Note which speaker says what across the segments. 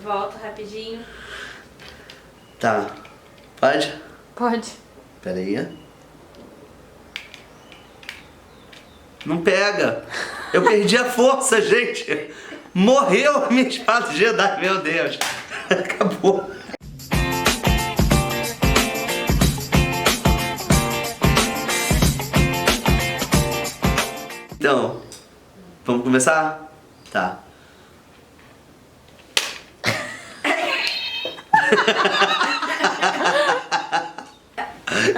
Speaker 1: Volta rapidinho.
Speaker 2: Tá. Pode?
Speaker 1: Pode.
Speaker 2: Pera aí. Não pega. Eu perdi a força, gente. Morreu a minha espada Jedi, meu Deus. Acabou. Então, vamos começar? Tá.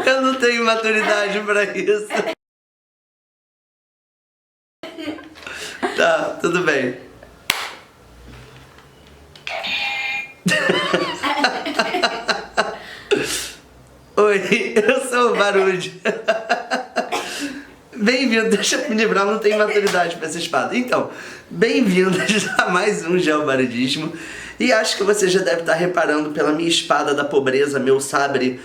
Speaker 2: Eu não tenho maturidade pra isso. Tá, tudo bem. Oi, eu sou o Barude. Bem-vindo, deixa eu me lembrar, não tenho maturidade pra essa espada. Então, bem-vindos a mais um Geobarudismo. E acho que você já deve estar reparando pela minha espada da pobreza, meu sabre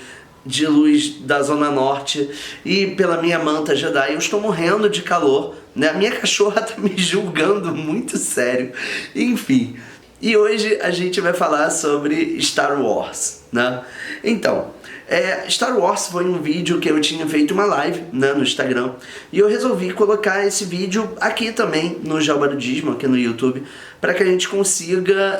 Speaker 2: de luz da Zona Norte e pela minha manta Jedi. Eu estou morrendo de calor, né? A minha cachorra tá me julgando muito sério. Enfim, e hoje a gente vai falar sobre Star Wars, né? Então, Star Wars foi um vídeo que eu tinha feito uma live, né, no Instagram, e eu resolvi colocar esse vídeo aqui também no Geobarudismo, aqui no YouTube, para que a gente consiga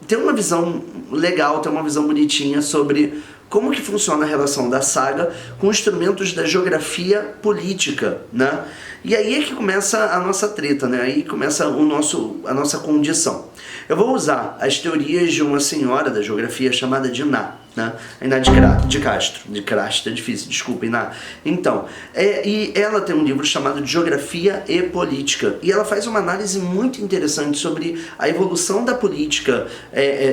Speaker 2: ter uma visão legal, ter uma visão bonitinha sobre como que funciona a relação da saga com instrumentos da geografia política, né? E aí é que começa a nossa treta, né? Aí começa a nossa condição. Eu vou usar as teorias de uma senhora da geografia chamada de Iná, né? A Iná de Castro. De Castro, é difícil, desculpa, Iná. Então, e ela tem um livro chamado de Geografia e Política. E ela faz uma análise muito interessante sobre a evolução da política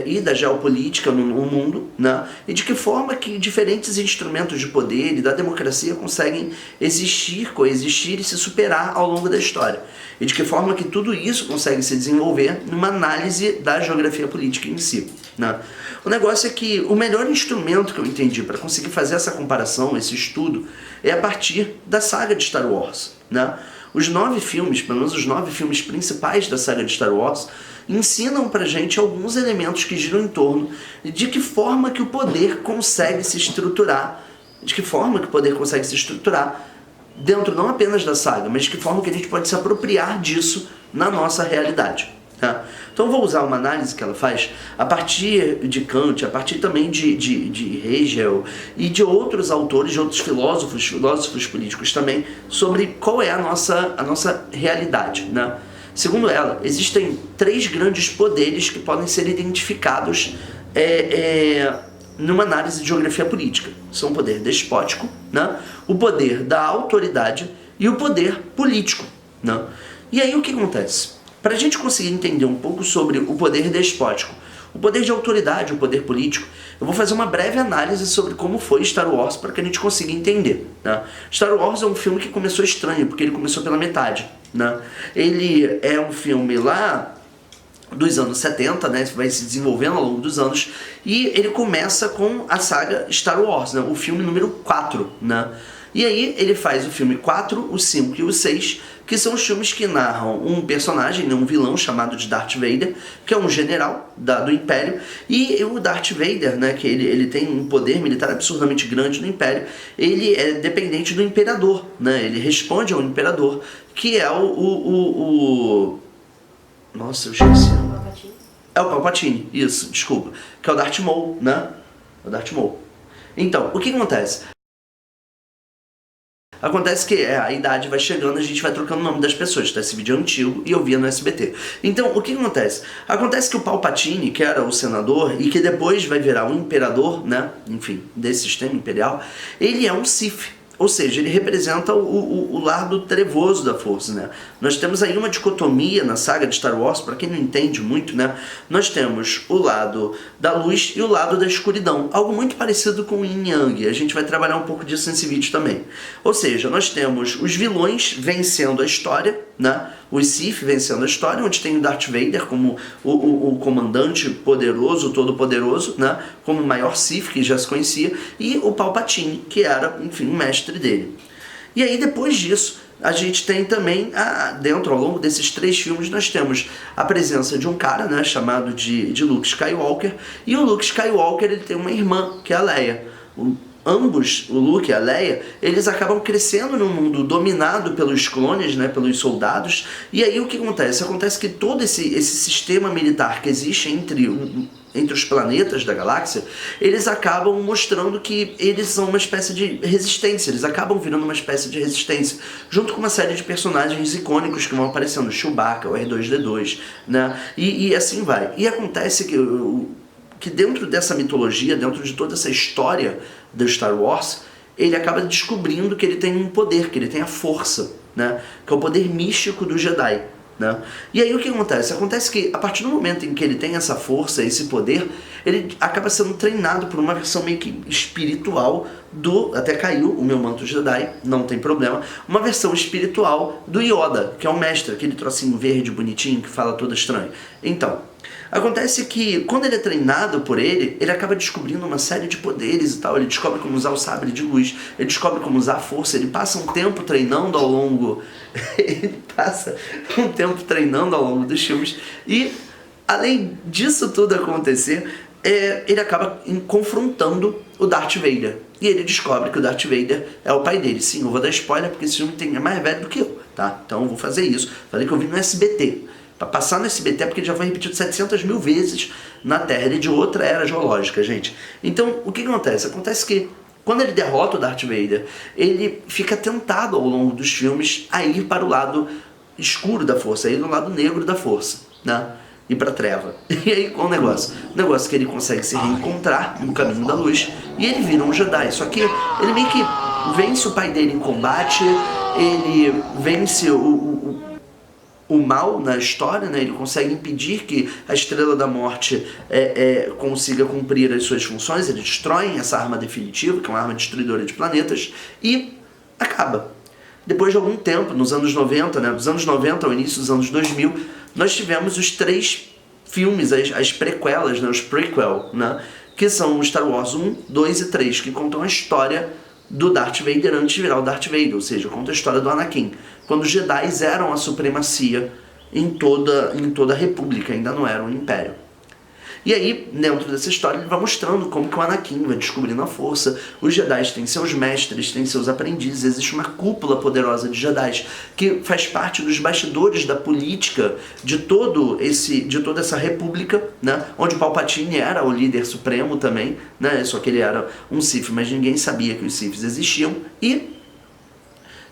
Speaker 2: e da geopolítica no mundo, né? E de que forma que diferentes instrumentos de poder e da democracia conseguem existir, coexistir e se superar ao longo da história. E de que forma que tudo isso consegue se desenvolver numa análise da geografia política em si, né? O negócio é que o melhor instrumento que eu entendi para conseguir fazer essa comparação, esse estudo, é a partir da saga de Star Wars, né? Os 9 filmes, pelo menos os 9 filmes principais da saga de Star Wars, ensinam pra gente alguns elementos que giram em torno de que forma que o poder consegue se estruturar, dentro não apenas da saga, mas de que forma que a gente pode se apropriar disso na nossa realidade. Tá? Então eu vou usar uma análise que ela faz a partir de Kant, a partir também de Hegel e de outros autores, de outros filósofos políticos também, sobre qual é a nossa realidade, né? Segundo ela, existem 3 grandes poderes que podem ser identificados numa análise de geografia política. São o poder despótico, né? O poder da autoridade e o poder político, né? E aí o que acontece? Para a gente conseguir entender um pouco sobre o poder despótico, o poder de autoridade, o poder político, eu vou fazer uma breve análise sobre como foi Star Wars para que a gente consiga entender, né? Star Wars é um filme que começou estranho, porque ele começou pela metade, né? Ele é um filme lá dos anos 70, né, vai se desenvolvendo ao longo dos anos, e ele começa com a saga Star Wars, né, o filme número 4, né? E aí ele faz o filme 4, o 5 e o 6, que são os filmes que narram um personagem, um vilão chamado de Darth Vader, que é um general do Império, e o Darth Vader, né, que ele tem um poder militar absurdamente grande no Império, ele é dependente do Imperador, né, ele responde ao Imperador, que é Nossa, eu esqueci. É o Palpatine, isso, desculpa. Que é o Darth Maul, né? É o Darth Maul. Então, o que acontece? Acontece que a idade vai chegando, a gente vai trocando o nome das pessoas, tá? Esse vídeo é antigo e eu via no SBT. Então, o que acontece? Acontece que o Palpatine, que era o senador e que depois vai virar o imperador, né? Enfim, desse sistema imperial, ele é um Sith. Ou seja, ele representa o lado trevoso da força, né? Nós temos aí uma dicotomia na saga de Star Wars, para quem não entende muito, né? Nós temos o lado da luz e o lado da escuridão. Algo muito parecido com o Yin Yang. A gente vai trabalhar um pouco disso nesse vídeo também. Ou seja, nós temos os vilões vencendo a história, né? Os Sith vencendo a história, onde tem o Darth Vader como o comandante poderoso, todo-poderoso, né? Como o maior Sith que já se conhecia, e o Palpatine, que era, enfim, o mestre dele. E aí, depois disso, a gente tem também, dentro, ao longo desses 3 filmes, nós temos a presença de um cara, né, chamado de Luke Skywalker, e o Luke Skywalker, ele tem uma irmã, que é a Leia. Ambos, o Luke e a Leia, eles acabam crescendo num mundo dominado pelos clones, né, pelos soldados, e aí o que acontece? Acontece que todo esse sistema militar que existe entre os planetas da galáxia, eles acabam mostrando que eles são uma espécie de resistência, eles acabam virando uma espécie de resistência, junto com uma série de personagens icônicos que vão aparecendo, Chewbacca, o R2-D2, né, e assim vai. E acontece que dentro dessa mitologia, dentro de toda essa história do Star Wars, ele acaba descobrindo que ele tem um poder, que ele tem a força, né, que é o poder místico do Jedi. Né? E aí o que acontece? Acontece que a partir do momento em que ele tem essa força, esse poder, ele acaba sendo treinado por uma versão meio que espiritual até caiu o meu manto Jedi, não tem problema, uma versão espiritual do Yoda, que é um mestre, aquele trocinho verde bonitinho que fala todo estranho. Então, acontece que quando ele é treinado por ele acaba descobrindo uma série de poderes e tal, ele descobre como usar o sabre de luz, ele descobre como usar a força, ele passa um tempo treinando ao longo dos filmes, e além disso tudo acontecer, ele acaba confrontando o Darth Vader, e ele descobre que o Darth Vader é o pai dele. Sim, eu vou dar spoiler porque esse filme é mais velho do que eu, tá? Então eu vou fazer isso. Falei que eu vi no SBT. Pra passar no SBT, porque ele já foi repetido 700 mil vezes na Terra. Ele é de outra era geológica, gente. Então, o que acontece? Acontece que, quando ele derrota o Darth Vader, ele fica tentado ao longo dos filmes a ir para o lado escuro da força, a ir no lado negro da força, né? Ir pra treva. E aí, qual o negócio? O negócio é que ele consegue se reencontrar no caminho da luz e ele vira um Jedi. Só que ele meio que vence o pai dele em combate, ele vence o mal na história, né? Ele consegue impedir que a Estrela da Morte consiga cumprir as suas funções, ele destrói essa arma definitiva, que é uma arma destruidora de planetas, e acaba. Depois de algum tempo, nos anos 90, né? Dos anos 90 ao início dos anos 2000, nós tivemos os 3 filmes, as prequelas, né? Os prequel, né? Que são o Star Wars 1, 2 e 3, que contam a história do Darth Vader antes de virar o Darth Vader, ou seja, conta a história do Anakin, quando os Jedi eram a supremacia em toda a República, ainda não era um Império. E aí, dentro dessa história, ele vai mostrando como que o Anakin vai descobrindo a força, os Jedi têm seus mestres, têm seus aprendizes, existe uma cúpula poderosa de Jedi que faz parte dos bastidores da política de toda essa república, né? Onde Palpatine era o líder supremo também, né? Só que ele era um Sith, mas ninguém sabia que os Siths existiam. E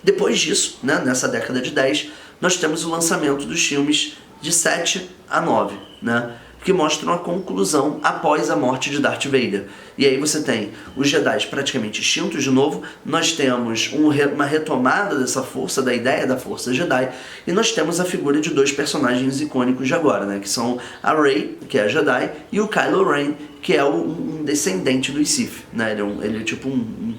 Speaker 2: depois disso, né, nessa década de 10, nós temos o lançamento dos filmes de 7 a 9, né? Que mostram a conclusão após a morte de Darth Vader. E aí você tem os Jedi praticamente extintos de novo, nós temos uma retomada dessa força, da ideia da força Jedi, e nós temos a figura de 2 personagens icônicos de agora, né, que são a Rey, que é a Jedi, e o Kylo Ren, que é um descendente dos Sith, né, ele é tipo um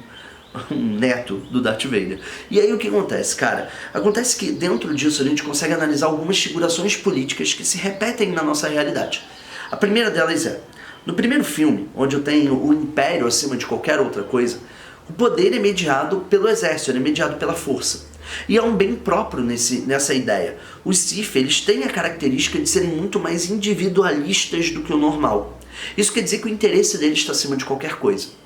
Speaker 2: neto do Darth Vader. E aí o que acontece, cara? Acontece que dentro disso a gente consegue analisar algumas figurações políticas que se repetem na nossa realidade. A primeira delas no primeiro filme, onde eu tenho o Império acima de qualquer outra coisa, o poder é mediado pelo exército, ele é mediado pela força. E é um bem próprio nessa ideia. Os Sith, eles têm a característica de serem muito mais individualistas do que o normal. Isso quer dizer que o interesse deles está acima de qualquer coisa.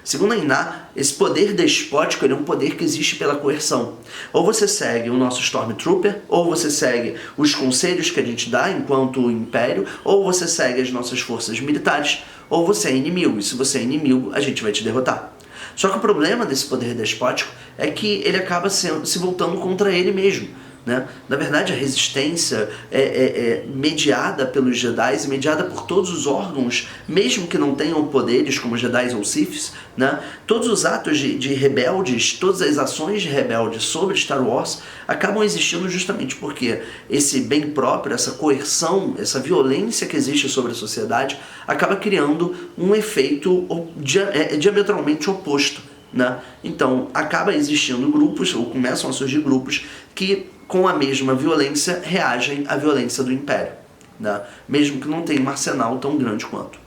Speaker 2: Segundo a Iná, esse poder despótico é um poder que existe pela coerção. Ou você segue o nosso Stormtrooper, ou você segue os conselhos que a gente dá enquanto Império, ou você segue as nossas forças militares, ou você é inimigo. E se você é inimigo, a gente vai te derrotar. Só que o problema desse poder despótico é que ele acaba se voltando contra ele mesmo. Né? Na verdade, a resistência é mediada pelos Jedi e mediada por todos os órgãos, mesmo que não tenham poderes como Jedi ou Siths, né? Todos os atos de rebeldes, todas as ações de rebeldes sobre Star Wars acabam existindo justamente porque esse bem próprio, essa coerção, essa violência que existe sobre a sociedade acaba criando um efeito diametralmente oposto. Né? Então, acaba existindo grupos, ou começam a surgir grupos, que com a mesma violência reagem à violência do Império, né? Mesmo que não tenha um arsenal tão grande quanto.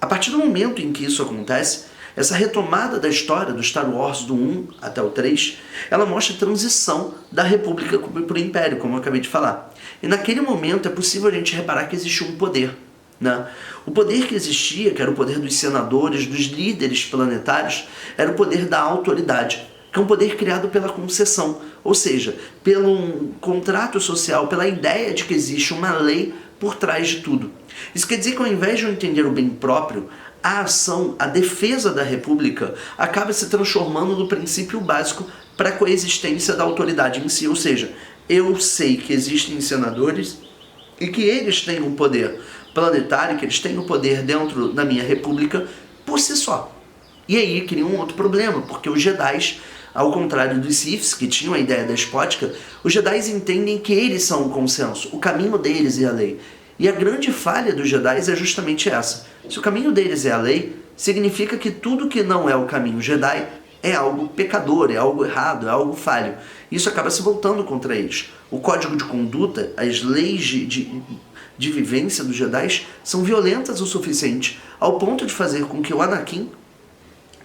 Speaker 2: A partir do momento em que isso acontece, Essa retomada da história do Star Wars do 1 até o 3, ela mostra a transição da República para o Império, como eu acabei de falar. E naquele momento é possível a gente reparar que existiu um poder, né? O poder que existia, que era o poder dos senadores, dos líderes planetários, era o poder da autoridade, que é um poder criado pela concessão, ou seja, pelo contrato social, pela ideia de que existe uma lei por trás de tudo. Isso quer dizer que ao invés de eu entender o bem próprio, a ação, a defesa da República acaba se transformando no princípio básico para a coexistência da autoridade em si, ou seja, eu sei que existem senadores e que eles têm um poder planetário, que eles têm um poder dentro da minha república por si só. E aí cria um outro problema, porque os Jedis, ao contrário dos Siths, que tinham a ideia despótica, os Jedis entendem que eles são o consenso, o caminho deles é a lei. E a grande falha dos Jedis é justamente essa. Se o caminho deles é a lei, significa que tudo que não é o caminho Jedi é algo pecador, é algo errado, é algo falho. Isso acaba se voltando contra eles. O código de conduta, as leis de vivência dos Jedi são violentas o suficiente ao ponto de fazer com que o Anakin,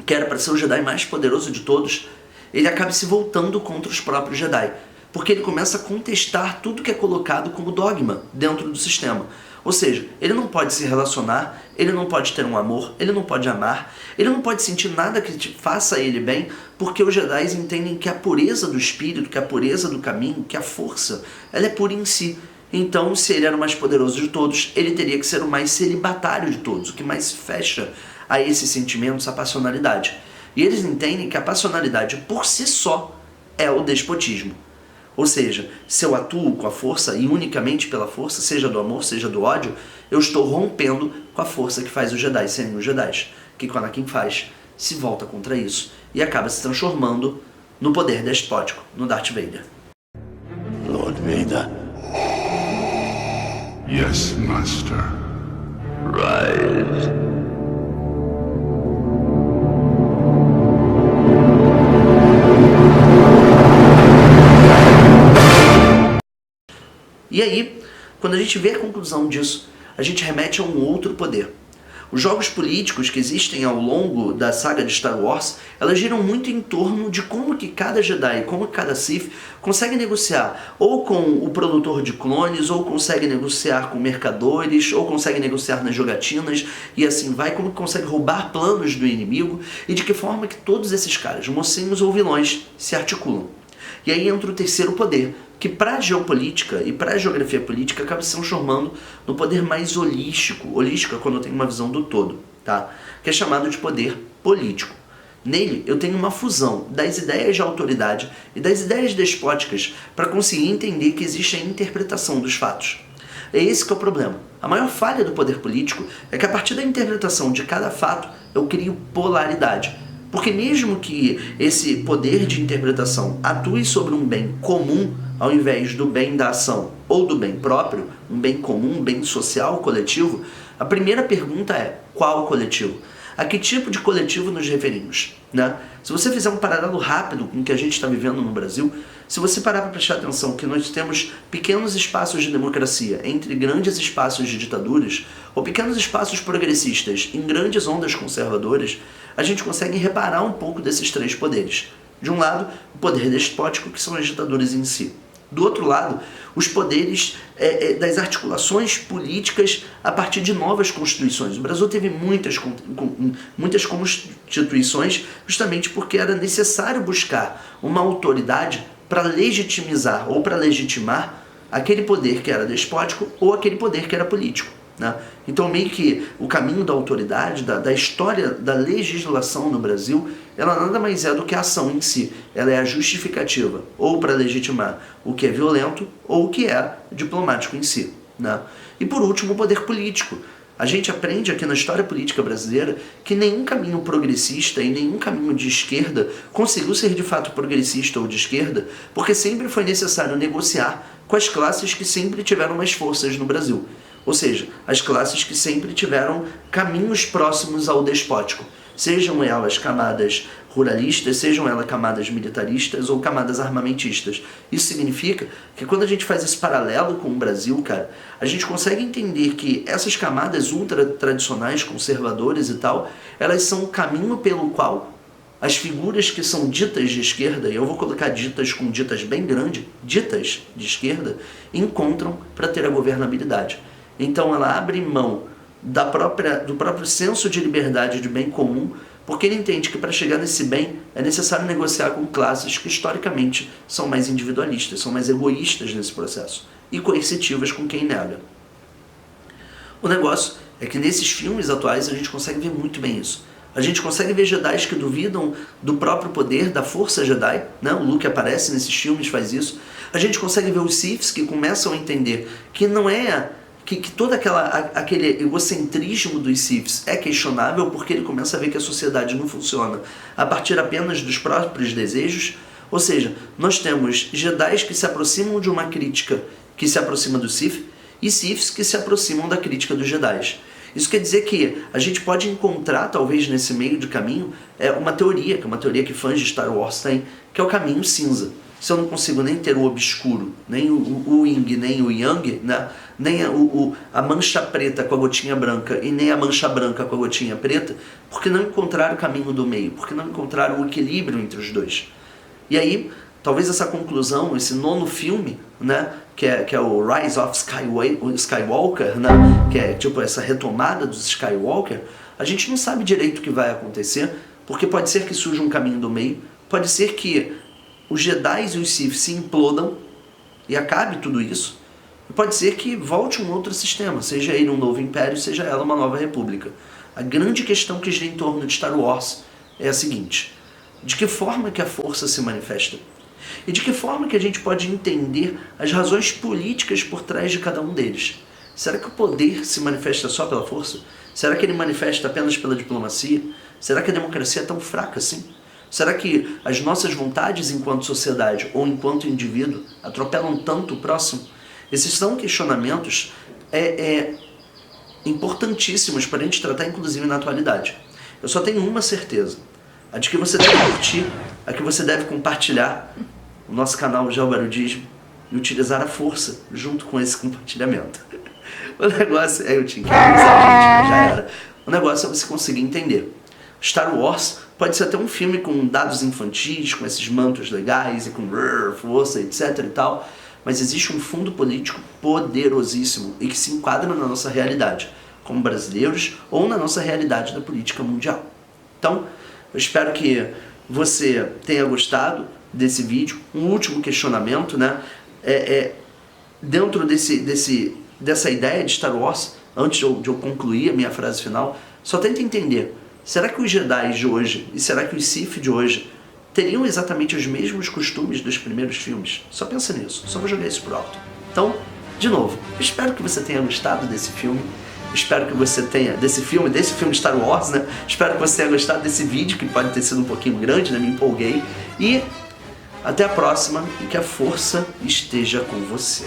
Speaker 2: que era para ser o Jedi mais poderoso de todos, ele acabe se voltando contra os próprios Jedi. Porque ele começa a contestar tudo que é colocado como dogma dentro do sistema. Ou seja, ele não pode se relacionar, ele não pode ter um amor, ele não pode amar, ele não pode sentir nada que faça ele bem, porque os Jedi entendem que a pureza do espírito, que a pureza do caminho, que a força, ela é pura em si. Então, se ele era o mais poderoso de todos, ele teria que ser o mais celibatário de todos, o que mais fecha a esses sentimentos, a passionalidade. E eles entendem que a passionalidade por si só é o despotismo. Ou seja, se eu atuo com a força e unicamente pela força, seja do amor, seja do ódio, eu estou rompendo com a força que faz os Jedi serem os Jedi. O que o Anakin faz? Se volta contra isso e acaba se transformando no poder despótico, no Darth Vader.
Speaker 3: Lord Vader.
Speaker 4: Yes, Master.
Speaker 3: Rise.
Speaker 2: E aí, quando a gente vê a conclusão disso, a gente remete a um outro poder. Os jogos políticos que existem ao longo da saga de Star Wars, elas giram muito em torno de como que cada Jedi, como que cada Sith consegue negociar ou com o produtor de clones, ou consegue negociar com mercadores, ou consegue negociar nas jogatinas, e assim vai, como que consegue roubar planos do inimigo, e de que forma que todos esses caras, mocinhos ou vilões, se articulam. E aí entra o terceiro poder, que para a geopolítica e para a geografia política acaba se transformando no poder mais holístico. Holístico é quando eu tenho uma visão do todo, tá? Que é chamado de poder político. Nele eu tenho uma fusão das ideias de autoridade e das ideias despóticas para conseguir entender que existe a interpretação dos fatos. É esse que é o problema. A maior falha do poder político é que a partir da interpretação de cada fato eu crio polaridade. Porque mesmo que esse poder de interpretação atue sobre um bem comum, ao invés do bem da ação ou do bem próprio, um bem comum, um bem social, coletivo, a primeira pergunta é: qual coletivo? A que tipo de coletivo nos referimos? Né? Se você fizer um paralelo rápido com o que a gente está vivendo no Brasil, se você parar para prestar atenção que nós temos pequenos espaços de democracia entre grandes espaços de ditaduras, ou pequenos espaços progressistas em grandes ondas conservadoras, a gente consegue reparar um pouco desses três poderes. De um lado, o poder despótico, que são as ditaduras em si. Do outro lado, os poderes das articulações políticas a partir de novas constituições. O Brasil teve muitas constituições justamente porque era necessário buscar uma autoridade para legitimizar ou para legitimar aquele poder que era despótico ou aquele poder que era político. Né? Então meio que o caminho da autoridade, da história da legislação no Brasil, ela nada mais é do que a ação em si. Ela é a justificativa, ou para legitimar o que é violento, ou o que é diplomático em si. Né? E por último, o poder político. A gente aprende aqui na história política brasileira que nenhum caminho progressista e nenhum caminho de esquerda conseguiu ser de fato progressista ou de esquerda, porque sempre foi necessário negociar com as classes que sempre tiveram mais forças no Brasil. Ou seja, as classes que sempre tiveram caminhos próximos ao despótico, sejam elas camadas ruralistas, sejam elas camadas militaristas ou camadas armamentistas. Isso significa que quando a gente faz esse paralelo com o Brasil, cara, a gente consegue entender que essas camadas ultra tradicionais, conservadoras e tal, elas são o caminho pelo qual as figuras que são ditas de esquerda, e eu vou colocar ditas com ditas bem grande, ditas de esquerda, encontram para ter a governabilidade. Então ela abre mão do próprio senso de liberdade de bem comum, porque ele entende que para chegar nesse bem é necessário negociar com classes que historicamente são mais individualistas, são mais egoístas nesse processo e coercitivas com quem nega. O negócio é que nesses filmes atuais a gente consegue ver muito bem isso. A gente consegue ver Jedi que duvidam do próprio poder, da força Jedi, né? O Luke aparece nesses filmes, faz isso. A gente consegue ver os Siths que começam a entender que não é... que todo aquele egocentrismo dos Siths é questionável, porque ele começa a ver que a sociedade não funciona a partir apenas dos próprios desejos. Ou seja, nós temos Jedi que se aproximam de uma crítica que se aproxima do Sith, e Siths que se aproximam da crítica dos Jedi. Isso quer dizer que a gente pode encontrar, talvez nesse meio de caminho, uma teoria, que é uma teoria que fãs de Star Wars têm, que é o caminho cinza. Se eu não consigo nem ter o obscuro, nem o yin, nem o yang, né? Nem a mancha preta com a gotinha branca e nem a mancha branca com a gotinha preta, porque não encontrar o caminho do meio, porque não encontrar o equilíbrio entre os dois. E aí, talvez essa conclusão, esse nono filme, né? Que é o Rise of Skywalker, né? Que é tipo essa retomada dos Skywalker, a gente não sabe direito o que vai acontecer, porque pode ser que surja um caminho do meio, pode ser que os Jedi e os Sith se implodam e acabe tudo isso. E pode ser que volte um outro sistema, seja ele um novo império, seja ela uma nova república. A grande questão que gira em torno de Star Wars é a seguinte: de que forma que a força se manifesta? E de que forma que a gente pode entender as razões políticas por trás de cada um deles? Será que o poder se manifesta só pela força? Será que ele manifesta apenas pela diplomacia? Será que a democracia é tão fraca assim? Será que as nossas vontades enquanto sociedade ou enquanto indivíduo atropelam tanto o próximo? Esses são questionamentos importantíssimos para a gente tratar, inclusive, na atualidade. Eu só tenho uma certeza: a de que você deve curtir, a que você deve compartilhar o nosso canal Geobarudismo e utilizar a força junto com esse compartilhamento. O negócio é... eu tinha que avisar, gente, já era. O negócio é você conseguir entender. Star Wars pode ser até um filme com dados infantis, com esses mantos legais e com força, etc e tal, mas existe um fundo político poderosíssimo e que se enquadra na nossa realidade, como brasileiros ou na nossa realidade da política mundial. Então, eu espero que você tenha gostado desse vídeo. Um último questionamento, né? Dentro dessa ideia de Star Wars, antes de eu concluir a minha frase final, só tenta entender: será que os Jedi de hoje e será que os Sith de hoje teriam exatamente os mesmos costumes dos primeiros filmes? Só pensa nisso, só vou jogar isso pro alto. Então, de novo, espero que você tenha gostado desse filme. Espero que você tenha, desse filme Star Wars, né? Espero que você tenha gostado desse vídeo, que pode ter sido um pouquinho grande, né? Me empolguei. E até a próxima, e que a força esteja com você.